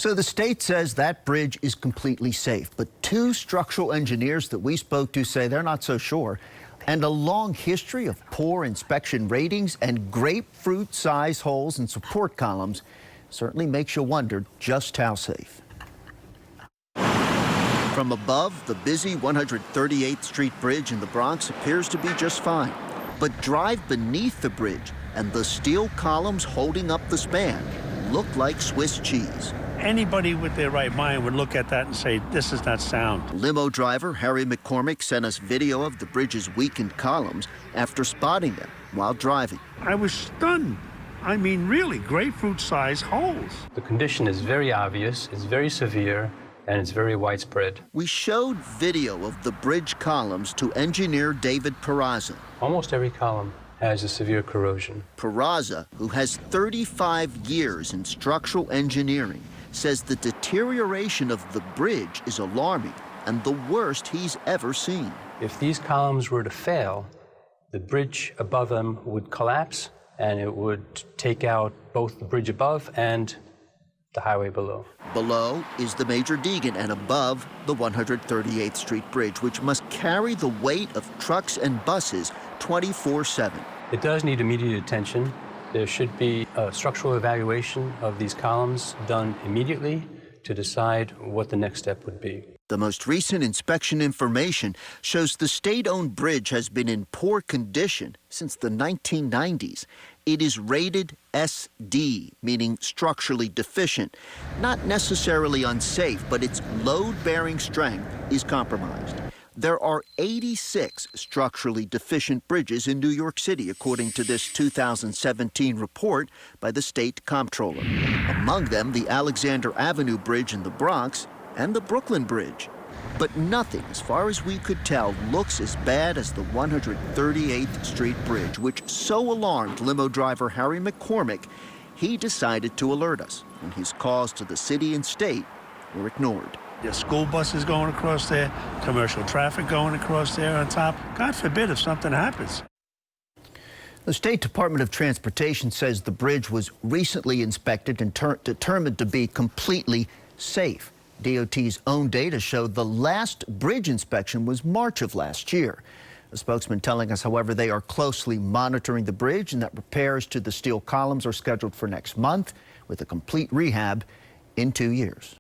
So the state says that bridge is completely safe, but two structural engineers that we spoke to say they're not so sure. And a long history of poor inspection ratings and grapefruit-sized holes in support columns certainly makes you wonder just how safe. From above, the busy 138th Street Bridge in the Bronx appears to be just fine. But drive beneath the bridge, and the steel columns holding up the span look like Swiss cheese. Anybody with their right mind would look at that and say, this is not sound. Limo driver Harry McCormick sent us video of the bridge's weakened columns after spotting them while driving. I was stunned. I mean, really, grapefruit-sized holes. The condition is very obvious, it's very severe, and it's very widespread. We showed video of the bridge columns to engineer David Peraza. Almost every column has a severe corrosion. Peraza, who has 35 years in structural engineering, says the deterioration of the bridge is alarming and the worst he's ever seen. If these columns were to fail, the bridge above them would collapse, and it would take out both the bridge above and the highway below. Below is the Major Deegan, and above the 138th Street Bridge, which must carry the weight of trucks and buses 24/7. It does need immediate attention. There should be a structural evaluation of these columns done immediately to decide what the next step would be. The most recent inspection information shows the state-owned bridge has been in poor condition since the 1990s. It is rated SD, meaning structurally deficient. Not necessarily unsafe, but its load-bearing strength is compromised. There are 86 structurally deficient bridges in New York City, according to this 2017 report by the state comptroller. Among them, the Alexander Avenue Bridge in the Bronx and the Brooklyn Bridge. But nothing, as far as we could tell, looks as bad as the 138th Street Bridge, which so alarmed limo driver Harry McCormick, he decided to alert us when his calls to the city and state were ignored. There's school buses going across there, commercial traffic going across there on top. God forbid if something happens. The State Department of Transportation says the bridge was recently inspected and determined to be completely safe. DOT's own data showed the last bridge inspection was March of last year. A spokesman telling us, however, they are closely monitoring the bridge and that repairs to the steel columns are scheduled for next month, with a complete rehab in 2 years.